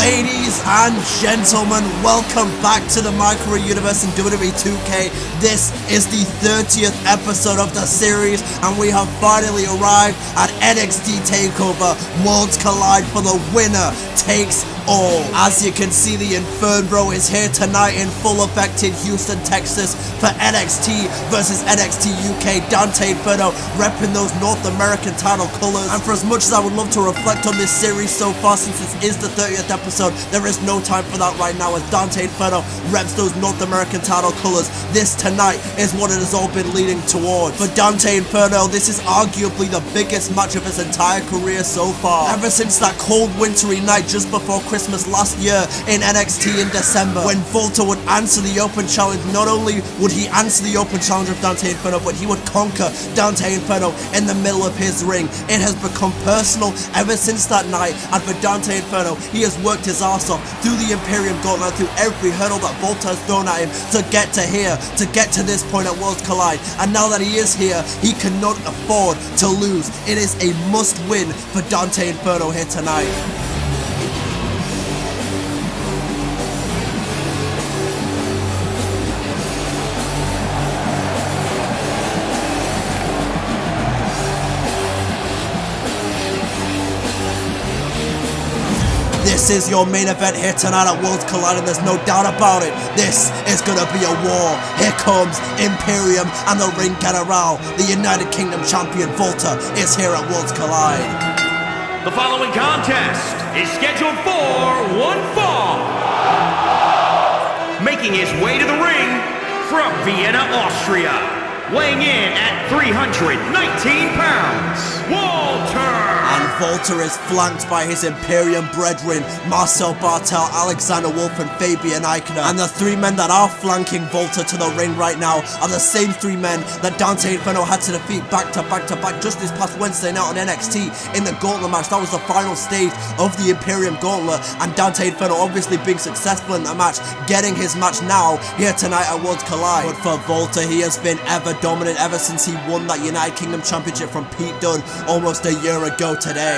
Ladies and gentlemen, welcome back to the Micro Universe in Wwe 2K. This is the 30th episode of the series, and we have finally arrived at NXT Takeover Worlds Collide for the winner takes all. As you can see, the Inferno is here tonight in full effect in Houston, Texas for NXT versus NXT UK. Dante Inferno repping those North American title colors. And for as much as I would love to reflect on this series so far, since this is the 30th episode, there is no time for that right now, as Dante Inferno reps those North American title colors. This tonight is what it has all been leading towards. For Dante Inferno, this is arguably the biggest match of his entire career so far. Ever since that cold wintry night just before Christmas last year in NXT in December, when Volta would answer the open challenge. Not only would he answer the open challenge of Dante Inferno, but he would conquer Dante Inferno in the middle of his ring. It has become personal ever since that night, and for Dante Inferno, he has worked his ass off through the Imperium Gauntlet, through every hurdle that Volta has thrown at him to get to here, to get to this point at Worlds Collide. And now that he is here, he cannot afford to lose. It is a must win for Dante Inferno here tonight. This is your main event here tonight at Worlds Collide, and there's no doubt about it. This is gonna be a war. Here comes Imperium and the Ring General. The United Kingdom champion Volta is here at Worlds Collide. The following contest is scheduled for one fall. Making his way to the ring from Vienna, Austria, weighing in at 319 pounds, Walter! And Volta is flanked by his Imperium brethren, Marcel Bartel, Alexander Wolf, and Fabian Eichner. And the three men that are flanking Volta to the ring right now are the same three men that Dante Inferno had to defeat back to back just this past Wednesday night on NXT in the Gauntlet match. That was the final stage of the Imperium Gauntlet, and Dante Inferno obviously being successful in that match, getting his match now here tonight at Worlds Collide. But for Volta, he has been ever dominant ever since he won that United Kingdom Championship from Pete Dunne almost a year ago today.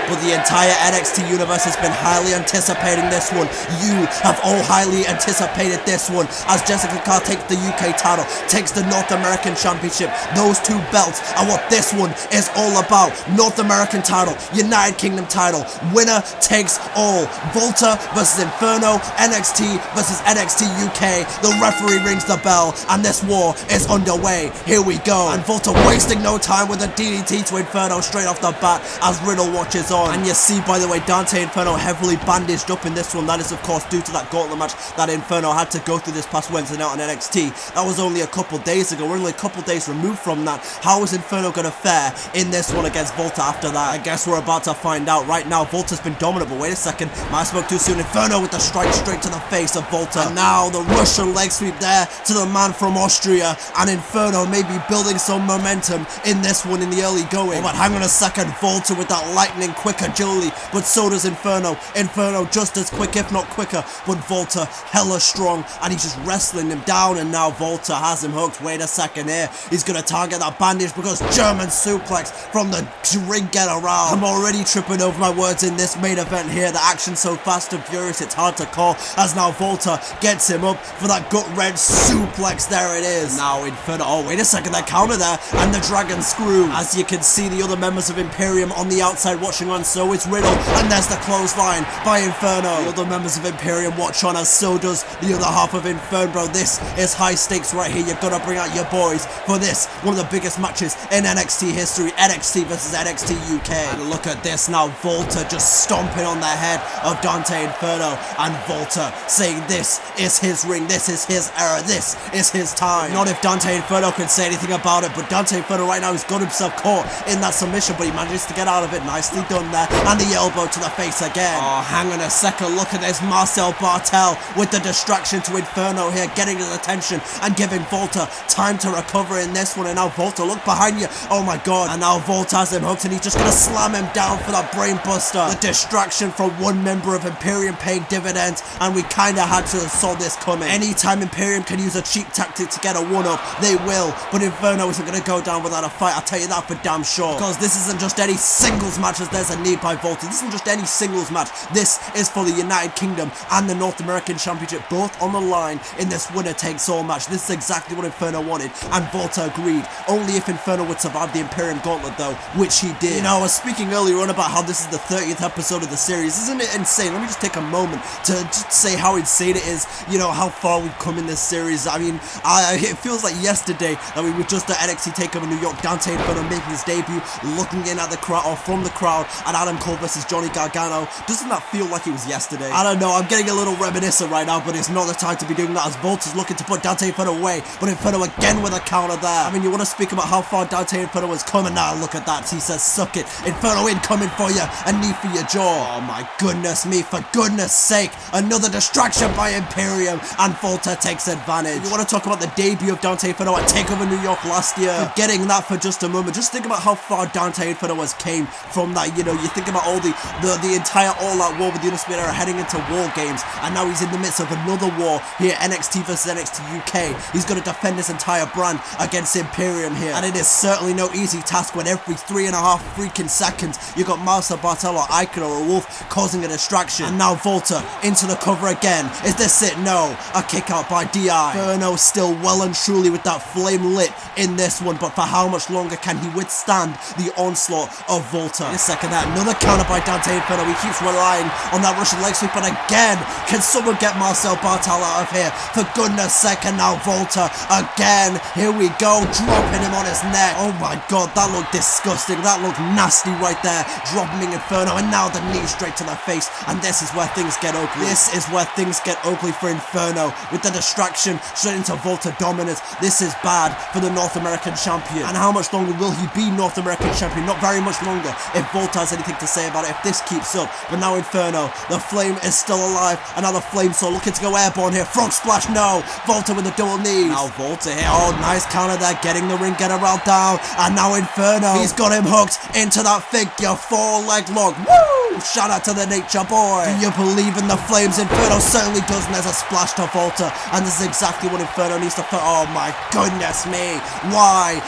But the entire NXT universe has been highly anticipating this one. You have all highly anticipated this one, as Jessica Carr takes the UK title, takes the North American Championship. Those two belts are what this one is all about. North American title, United Kingdom title, winner takes all. Volta versus Inferno, NXT versus NXT UK. The referee rings the bell, and this war is underway. Here we go. And Volta wasting no time with a DDT to Inferno straight off the bat as Riddle watches on. And you see, by the way, Dante Inferno heavily bandaged up in this one. That is, of course, due to that gauntlet match that Inferno had to go through this past Wednesday night on NXT. That was only a couple days ago. We're only a couple days removed from that. How is Inferno going to fare in this one against Volta after that? I guess we're about to find out. Right now, Volta's been dominant, but wait a second. Might have spoke too soon. Inferno with the strike straight to the face of Volta. And now the Russian leg sweep there to the man from Austria. And Inferno may be building some momentum in this one in the early going. Oh, but hang on a second. Volta with that lightning quick agility, but so does Inferno. Inferno just as quick, if not quicker, but Volta hella strong, and he's just wrestling him down, and now Volta has him hooked. Wait a second here. He's gonna target that bandage because German suplex from the Ring General. I'm already tripping over my words in this main event here. The action's so fast and furious, it's hard to call, as now Volta gets him up for that gut-wrench suplex. There it is. Now Inferno, oh wait a second, that counter there, and the dragon screw. As you can see, the other members of Imperium on the outside watching on, so is Riddle, and there's the clothesline by Inferno. The other members of Imperium watch on, as so does the other half of Inferno. This is high stakes right here. You've got to bring out your boys for this, one of the biggest matches in NXT history, NXT versus NXT UK. And look at this now, Volta just stomping on the head of Dante Inferno, and Volta saying this is his ring, this is his era, this is his time. Not if Dante Inferno can say anything about it, but Dante Inferno right now has got himself caught in that submission, but he manages to get out of it. Nicely done from there, and the elbow to the face again. Oh, hang on a second, look at this, Marcel Bartel with the distraction to Inferno here, getting his attention and giving Volta time to recover in this one. And now Volta, look behind you, oh my god, and now Volta has him hooked and he's just gonna slam him down for that brain buster. The distraction from one member of Imperium paying dividends, and we kinda had to have saw this coming. Anytime Imperium can use a cheap tactic to get a one-up, they will, but Inferno isn't gonna go down without a fight, I'll tell you that for damn sure. Because this isn't just any singles match as there's a need by Volta, this isn't just any singles match, this is for the United Kingdom and the North American Championship, both on the line in this winner takes all match. This is exactly what Inferno wanted, and Volta agreed. Only if Inferno would survive the Imperium Gauntlet though, which he did. You know, I was speaking earlier on about how this is the 30th episode of the series. Isn't it insane? Let me just take a moment to just say how insane it is, you know, how far we've come in this series. I mean, it feels like yesterday that we were just at NXT TakeOver New York, Dante Inferno making his debut, looking in at the crowd, or from the crowd, and Adam Cole versus Johnny Gargano. Doesn't that feel like it was yesterday? I don't know, I'm getting a little reminiscent right now, but it's not the time to be doing that as Volta's looking to put Dante Inferno away, but Inferno again with a counter there. I mean, you want to speak about how far Dante Inferno has come, and now look at that, he says, suck it, Inferno incoming for you, a knee for your jaw. Oh my goodness me, for goodness sake, another distraction by Imperium, and Volta takes advantage. You want to talk about the debut of Dante Inferno at TakeOver New York last year, forgetting that for just a moment, just think about how far Dante Inferno has came from that. You know, you think about all the entire all-out war with the Undisputed Era heading into War Games, and now he's in the midst of another war here, NXT versus NXT UK. He's going to defend his entire brand against Imperium here, and it is certainly no easy task when every 3.5 freaking seconds you got Marcel Bartel or Icon or a Wolf causing a distraction. And now Volta into the cover again. Is this it? No. A kick out by DI. Inferno still well and truly with that flame lit in this one, but for how much longer can he withstand the onslaught of Volta? In a second, that another counter by Dante Inferno. He keeps relying on that Russian leg sweep, but again, can someone get Marcel Bartel out of here? For goodness sake, and now Volta again. Here we go, dropping him on his neck. Oh my god, that looked disgusting. That looked nasty right there. Dropping Inferno, and now the knee straight to the face, and this is where things get ugly. This is where things get ugly for Inferno, with the distraction straight into Volta dominance. This is bad for the North American Champion. And how much longer will he be North American Champion? Not very much longer, if Volta has anything to say about it, if this keeps up. But now Inferno, the flame is still alive, and now the flame soul looking to go airborne here. Frog splash, no. Volta with the double knees. Now Volta here, oh nice counter there, getting the ring general down, and now Inferno, he's got him hooked into that figure 4-leg lock. Woo! Shout out to the Nature Boy. Do you believe in the flames? Inferno certainly does, and there's a splash to Volta, and this is exactly what Inferno needs to put. Oh my goodness me, why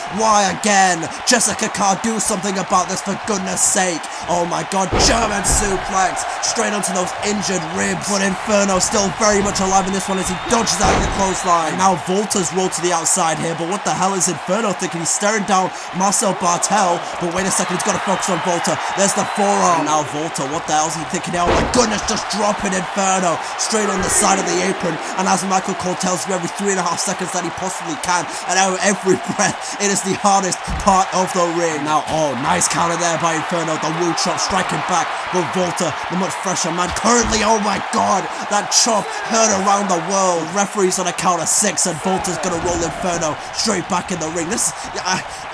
again? Jessica can't do something about this, for goodness sake. Oh my god, German suplex straight onto those injured ribs, but Inferno still very much alive in this one as he dodges out of the clothesline. Now Volta's rolled to the outside here, but what the hell is Inferno thinking? He's staring down Marcel Bartel, but wait a second, he's got to focus on Volta. There's the forearm. Now Volta, what the hell is he thinking? Oh my goodness, just dropping Inferno straight on the side of the apron, and as Michael Cole tells you, every 3.5 seconds that he possibly can, and every breath, it is the hardest part of the ring. Now, oh, nice counter there by Inferno, the woo chop striking back, but Volta, the much fresher man, currently, oh my god, that chop heard around the world. Referee's on a count of 6, and Volta's gonna roll Inferno straight back in the ring. This,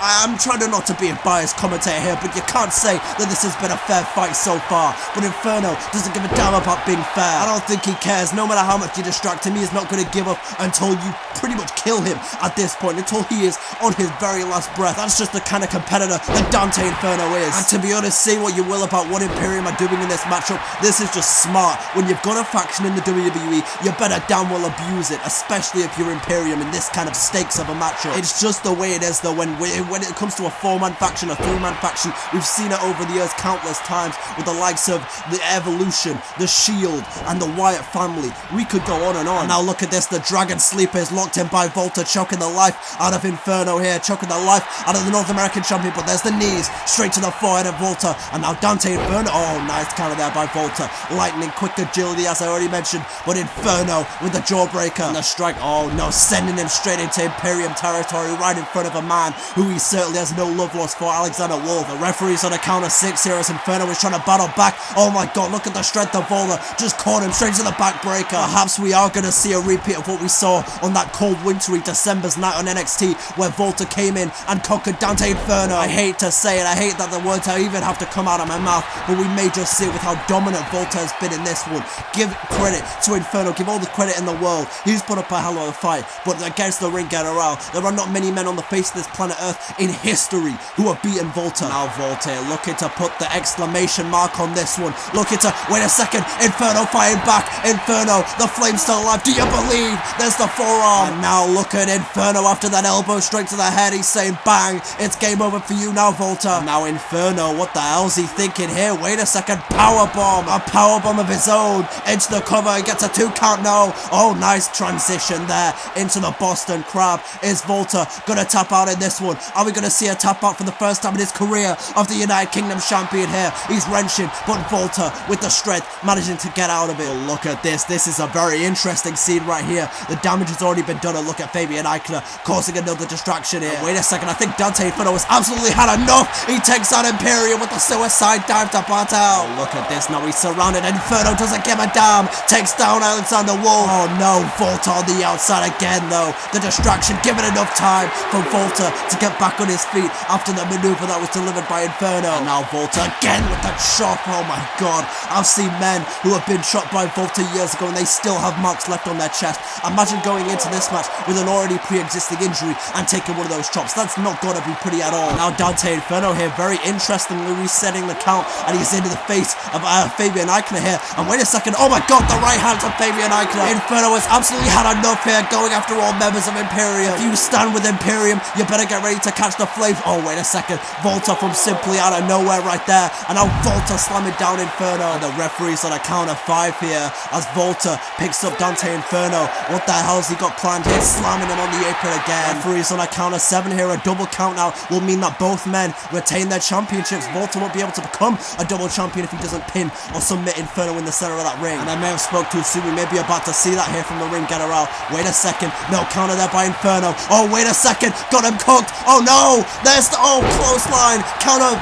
I'm trying not to be a biased commentator here, but you can't say that this has been a fair fight so far. But Inferno doesn't give a damn about being fair. I don't think he cares. No matter how much you distract him, he is not going to give up until you pretty much kill him at this point, until he is on his very last breath. That's just the kind of competitor that Dante Inferno is. And to be honest, say what you will about what Imperium are doing in this matchup, this is just smart. When you've got a faction in the WWE, you better damn well abuse it, especially if you're Imperium in this kind of stakes of a matchup. It's just the way it is though. When it comes to a 4-man faction, a 3-man faction, we've seen it over the years countless times with the likes of the Evolution, the Shield, and the Wyatt family. We could go on and on. And now look at this, the Dragon Sleeper is locked in by Volta, choking the life out of Inferno here, choking the life out of the North American Champion, but there's the knees straight to the forehead of Volta, and now Dante Inferno, oh nice counter there by Volta, lightning quick agility as I already mentioned, but Inferno with the jawbreaker, and the strike, oh no, sending him straight into Imperium territory right in front of a man who he certainly has no love lost for, Alexander Wolf. The referee's on a count of 6 here as Inferno is trying to battle Inferno back. Oh my god, look at the strength of Volta. Just caught him straight to the backbreaker. Perhaps we are going to see a repeat of what we saw on that cold wintry December's night on NXT, where Volta came in and conquered Dante Inferno. I hate to say it, I hate that the words I even have to come out of my mouth, but we may just see with how dominant Volta has been in this one. Give credit to Inferno, give all the credit in the world. He's put up a hell of a fight, but against the ring general, there are not many men on the face of this planet Earth in history who have beaten Volta. Now Volta looking to put the exclamation mark on this one. Looking to, wait a second, Inferno fighting back. Inferno, the flame's still alive. Do you believe? There's the forearm. And now look at Inferno after that elbow straight to the head. He's saying bang, it's game over for you now, Volta. Now Inferno, what the hell's he thinking here? Wait a second, powerbomb. A powerbomb of his own into the cover. He gets a 2 count now. Oh, nice transition there into the Boston Crab. Is Volta gonna tap out in this one? Are we gonna see a tap out for the first time in his career of the United Kingdom champion here? He's wrenching, but Volta with the strength managing to get out of it. Oh, look at this. This is a very interesting scene right here. The damage has already been done. And look at Fabian Eichner causing another distraction here. Wait a second, I think Dante Inferno has absolutely had enough. He takes out Imperium with the suicide dive to bat out. Oh, look at this. Now he's surrounded. Inferno doesn't give a damn. Takes down Alexander Wolf. Oh no, Volta on the outside again though. The distraction given enough time for Volta to get back on his feet after the maneuver that was delivered by Inferno. And now Volta again with that shot. Oh my god, I've seen men who have been shot by Volta years ago and they still have marks left on their chest. Imagine going into this match with an already pre-existing injury and taking one of those chops. That's not gonna be pretty at all. Now Dante Inferno here, very interestingly resetting the count, and he's into the face of Fabian Eichner here. And wait a second, oh my god, the right hand of Fabian Eichner. Inferno has absolutely had enough here, going after all members of Imperium. If you stand with Imperium, you better get ready to catch the flames. Oh wait a second, Volta from simply out of nowhere right there, and now Volta slamming down Inferno. And the referee's on a count of 5 here as Volta picks up Dante Inferno. What the hell's he got planned here? Slamming him on the apron again. Referee's on a count of 7 here. A double count now will mean that both men retain their championships. Volta won't be able to become a double champion if he doesn't pin or submit Inferno in the center of that ring. And I may have spoke too soon. We may be about to see that here from the ring general. Wait a second, no counter there by Inferno. Oh wait a second, got him cooked. Oh no, there's the clothesline counter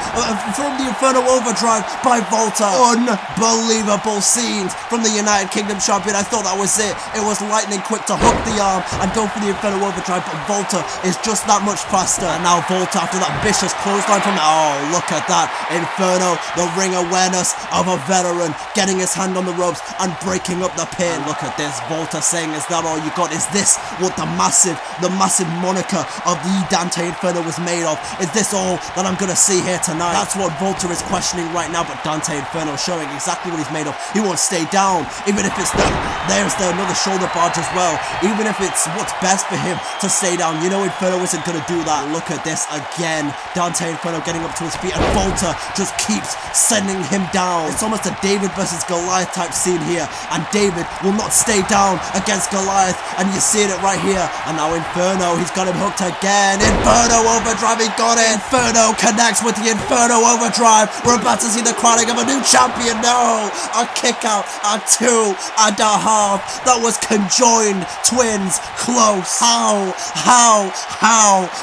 from the Inferno overdrive by Volta. Unbelievable scenes from the United Kingdom champion. I thought that was it. It was lightning quick to hook the arm and go for the Inferno overdrive, but Volta is just that much faster. And now Volta after that vicious clothesline from look at that. Inferno, the ring awareness of a veteran, getting his hand on the ropes and breaking up the pin. And look at this, Volta saying, is that all you got? Is this what the massive moniker of the Dante Inferno was made of? Is this all that I'm gonna see here tonight? That's what Volta is questioning right now, but Dante Inferno showing exactly what he's made of. He won't stay down, even if it's there's another shoulder barge as well. Even if it's what's best for him to stay down, you know Inferno isn't gonna do that. Look at this again, Dante Inferno getting up to his feet, and Volta just keeps sending him down. It's almost a David versus Goliath type scene here, and David will not stay down against Goliath, and you're seeing it right here. And now Inferno, he's got him hooked again. Inferno overdrive, he got it. Inferno connects with the Inferno overdrive. We're about to see the crowning of a new champion. No, a kick out, a 2.5. That was conjoined twins, close. How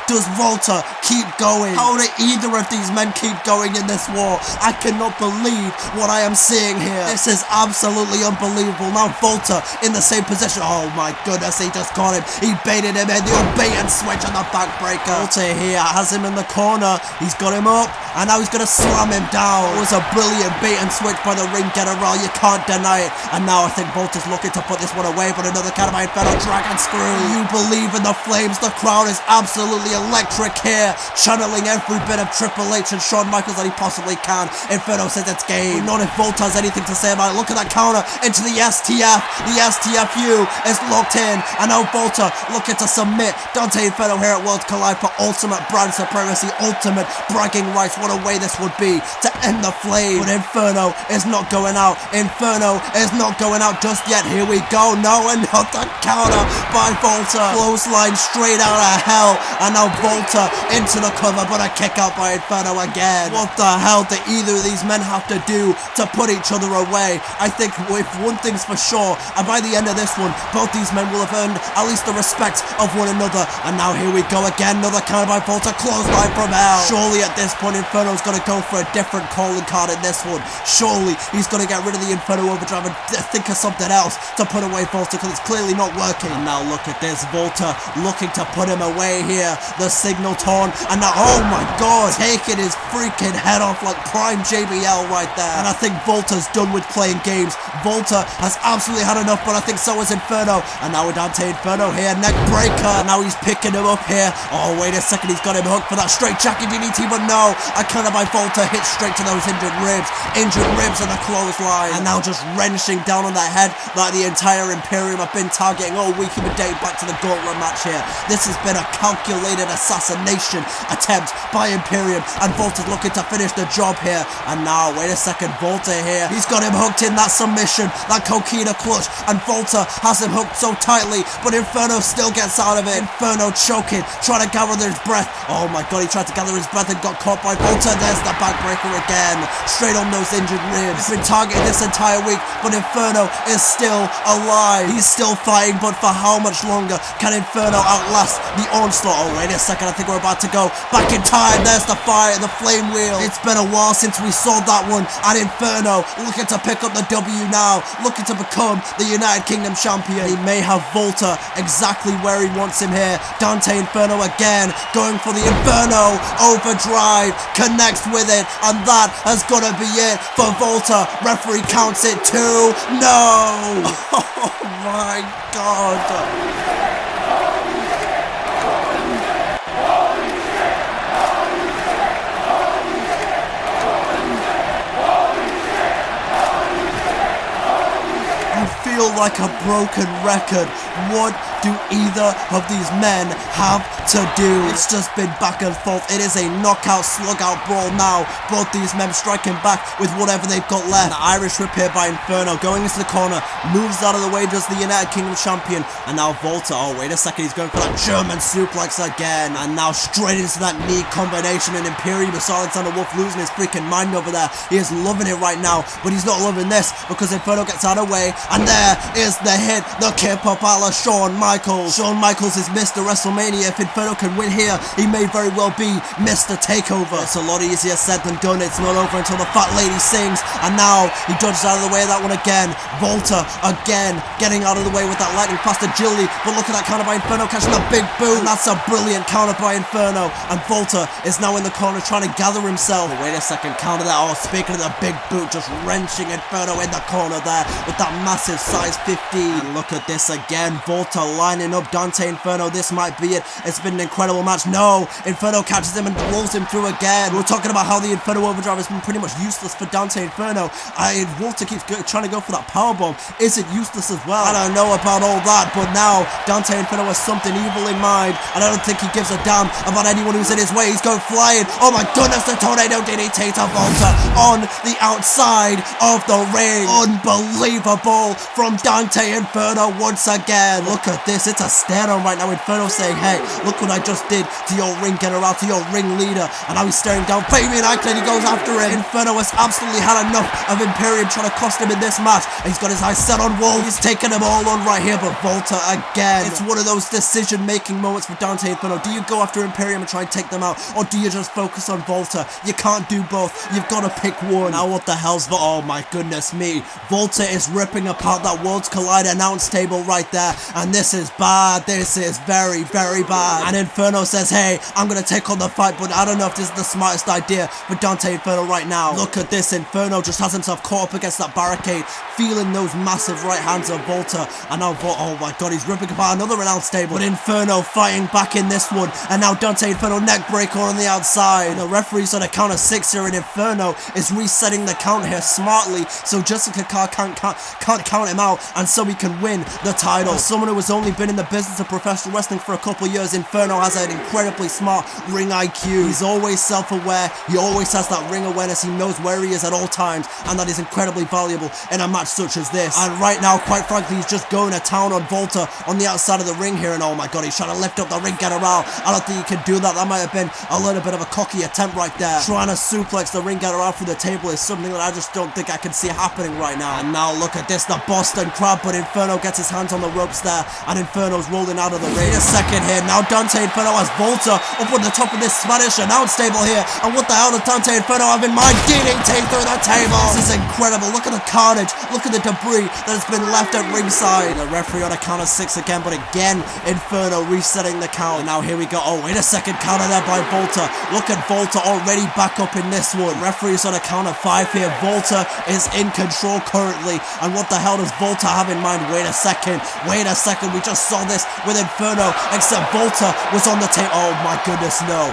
does Volta keep going? How do either of these men keep going in this war? I cannot believe what I am seeing here. This is absolutely unbelievable. Now Volta in the same position. Oh my goodness, he just got him. He baited him in. The old bait and switch on the backbreaker. Volta here has him in the corner. He's got him up, and now he's going to slam him down. It was a brilliant bait and switch by the ring general. You can't deny it. And now I think Volta's looking to put this one away, but another counter by Inferno, dragon screw. You believe in the flames. The crowd is absolutely electric here, channeling every bit of Triple H and Shawn Michaels that he possibly can. Inferno says it's game. Not if Volta has anything to say about it. Look at that counter into the STF. The STFU is locked in, and now Volta looking to submit Dante Inferno here at Worlds Collide for ultimate brand supremacy, ultimate bragging rights. What a way this would be to end the flame. But Inferno is not going out. Inferno is not going out just yet. Here we go. No, another counter by Volta. Clothesline straight out of hell, and now Volta into the cover, but a kick out by Inferno again. What the hell do either of these men have to do to put each other away? I think if one thing's for sure, and by the end of this one, both these men will have earned at least the respect of one another. And now here we go again, another counter by Volta, clothesline from hell. Surely at this point Inferno's gonna go for a different calling card in this one. Surely he's going to get rid of the Inferno Overdrive and think of something else to put away Volta, because it's clearly not working. And now look at this, Volta looking to put him away here. The signal torn, and now, oh my god, taking his freaking head off like prime JBL right there. And I think Volta's done with playing games. Volta has absolutely had enough, but I think so is Inferno. And now with Dante Inferno here, neck breaker. Now he's picking him up here. Oh, wait a second, he's got him hooked for that straight jacket DDT, but no, I counter by Volta, hit straight to those injured ribs and the clothesline. And now just wrenching down on that head like the entire Imperium have been targeting all week, even dating back to the Gauntlet match here. This has been a calculated assassination attempt by Imperium, and Volta's looking to finish the job here. And now, wait a second, Volta here, he's got him hooked in that submission, that coquina clutch, and Volta has him hooked so tightly, but Inferno still gets out of it. Inferno choking, trying to gather his breath. Oh my god, he tried to gather his breath and got caught by Volta. There's the backbreaker again, straight on those injured ribs. He's been targeted this entire week, but Inferno is still alive. He's still fighting, but for how much longer can Inferno outlast the onslaught? Oh, wait a second, I think we're about to go back in time. There's the fire, the flame wheel. It's been a while since we saw that one, and Inferno looking to pick up the W now, looking to become the United Kingdom champion. He may have Volta exactly where he wants him here. Dante Inferno again, going for the Inferno Overdrive, connects with it, and that has got to be it for Volta. Referee counts it 2. No! Oh my god. Feel like a broken record. What do either of these men have to do? It's just been back and forth. It is a knockout, slug-out brawl now. Both these men striking back with whatever they've got left. The Irish whip here by Inferno, going into the corner, moves out of the way, does the United Kingdom champion. And now Volta, oh wait a second, he's going for that German suplex again. And now straight into that knee combination, and Imperium with Alexander Wolf losing his freaking mind over there. He is loving it right now, but he's not loving this, because Inferno gets out of the way, and there is the hit, the kip up a la Shawn Michaels. Shawn Michaels is Mr. WrestleMania. If Inferno can win here, he may very well be Mr. Takeover. It's a lot easier said than done. It's not over until the fat lady sings, and now he dodges out of the way of that one again. Volta again getting out of the way with that lightning fast agility, but look at that counter by Inferno, catching a big boot. That's a brilliant counter by Inferno, and Volta is now in the corner trying to gather himself. But wait a second, counter that. Oh, speaking of the big boot, just wrenching Inferno in the corner there with that massive size 15. And look at this again, Volta lining up Dante Inferno. This might be it. It's been an incredible match. No, Inferno catches him and rolls him through again. We're talking about how the Inferno Overdrive has been pretty much useless for Dante Inferno. Volta keeps trying to go for that powerbomb. Is it useless as well? I don't know about all that, but now Dante Inferno has something evil in mind, and I don't think he gives a damn about anyone who's in his way. He's going flying. Oh my goodness, the tornado DDT to Volta on the outside of the ring. Unbelievable from Dante Inferno once again. Look at this, it's a stare on right now. Inferno saying, hey, look what I just did to your ring general, to your ring leader. And now he's staring down Fabian Aichner. He goes after him. Inferno has absolutely had enough of Imperium trying to cost him in this match. He's got his eyes set on Wolf. He's taking them all on right here, but Volta again. It's one of those decision-making moments for Dante Inferno. Do you go after Imperium and try and take them out, or do you just focus on Volta? You can't do both. You've got to pick one. Now what the hell's the... Oh my goodness me. Volta is ripping apart that Worlds Collide announce table right there, and this is bad. This is very, very bad. And Inferno says, hey, I'm gonna take on the fight, but I don't know if this is the smartest idea for Dante Inferno right now. Look at this, Inferno just has himself caught up against that barricade, feeling those massive right hands of Volta, and now oh my god, he's ripping apart another announce table, but Inferno fighting back in this one, and now Dante Inferno neck breaker on the outside. The referee's on a count of 6 here, and Inferno is resetting the count here smartly, so Jessica Carr can't count him out, and so he can win the title. As someone who has only been in the business of professional wrestling for a couple of years, Inferno has an incredibly smart ring IQ. He's always self-aware, he always has that ring awareness, he knows where he is at all times, and that is incredibly valuable in a match such as this. And right now, quite frankly, he's just going to town on Volta on the outside of the ring here, and oh my god, he's trying to lift up the ring general. I don't think he can do that. That might have been a little bit of a cocky attempt right there. Trying to suplex the ring general through the table is something that I just don't think I can see happening right now. And now look at this, the Boston Crab, but Inferno gets his hands on the ropes there, and Inferno's rolling out of the ring. Wait a second here, now Dante Inferno has Volta up on the top of this Spanish announce table here, and what the hell does Dante Inferno have in mind? DDT through the table! This is incredible, look at the carnage, look at the debris that has been left at ringside. The referee on a count of 6 again, but again, Inferno resetting the count. And now here we go, oh wait a second, counter there by Volta. Look at Volta already back up in this one. Referee's on a count of 5 here, Volta is in control currently, and what the hell does Volta have in mind? Wait a second, we just saw this with Inferno, except Volta was on the table. Oh my goodness, no,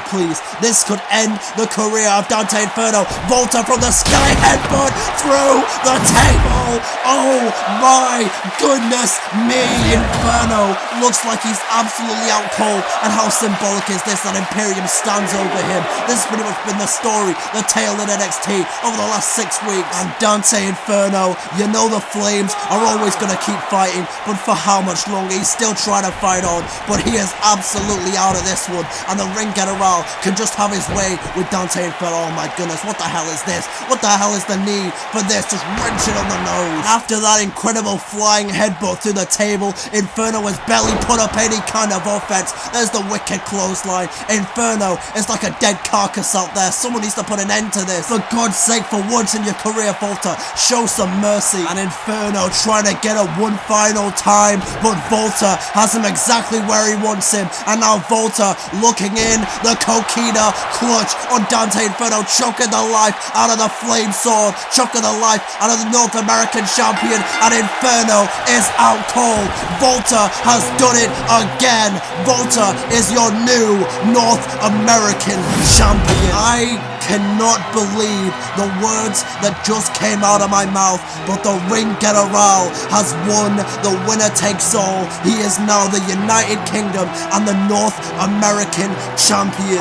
please. This could end the career of Dante Inferno. Volta from the sky headbutt through the table. Oh my goodness me. Inferno looks like he's absolutely out cold, and how symbolic is this that Imperium stands over him? This has pretty much been the story, the tale in NXT over the last 6 weeks. And Dante Inferno, you know the Flames are always going to keep fighting, but for how much longer? He's still trying to fight on, but he is absolutely out of this one, and the ring general can just have his way with Dante Inferno. Oh my goodness, what the hell is this? What the hell is the need for this? Just wrenching on the nose. After that incredible flying headbutt through the table, Inferno has barely put up any kind of offense. There's the wicked clothesline. Inferno is like a dead carcass out there. Someone needs to put an end to this. For God's sake, for once in your career, Volta, show some mercy. And Inferno trying to get it one final time, but Volta has him exactly where he wants him. And now Volta looking in, the Coquina clutch on Dante Inferno, choking the life out of the Flame Sword, choking the life out of the North American champion, and Inferno is out cold. Volta has done it again. Volta is your new North American champion. I cannot believe the words that just came out of my mouth, but the Ring General has won. The winner takes all. He is now the United Kingdom and the North American champion.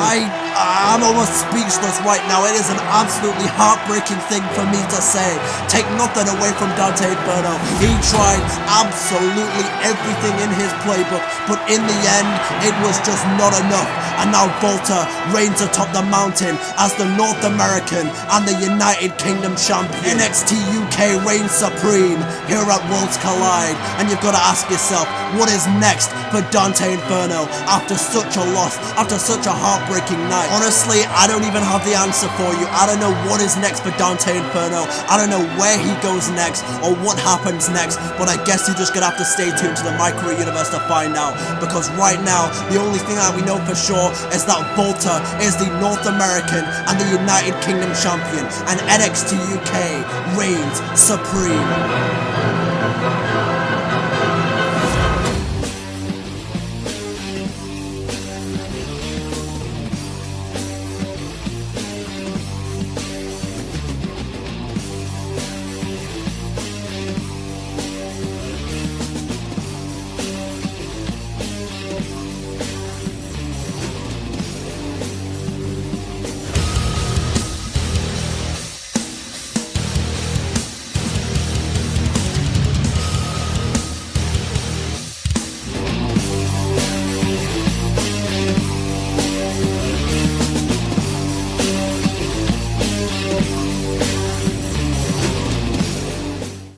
I'm almost speechless right now. It is an absolutely heartbreaking thing for me to say. Take nothing away from Dante Inferno. He tried absolutely everything in his playbook, but in the end, it was just not enough. And now Volta reigns atop the mountain as the North American and the United Kingdom champion. NXT UK reigns supreme here at Worlds Collide, and you've got to ask yourself, what is next for Dante Inferno after such a loss, after such a heartbreaking night? Honestly, I don't even have the answer for you. I don't know what is next for Dante Inferno. I don't know where he goes next or what happens next, but I guess you're just gonna have to stay tuned to the Micro Universe to find out, because right now the only thing that we know for sure is that Volta is the North American and the United Kingdom champion, and NXT UK reigns supreme.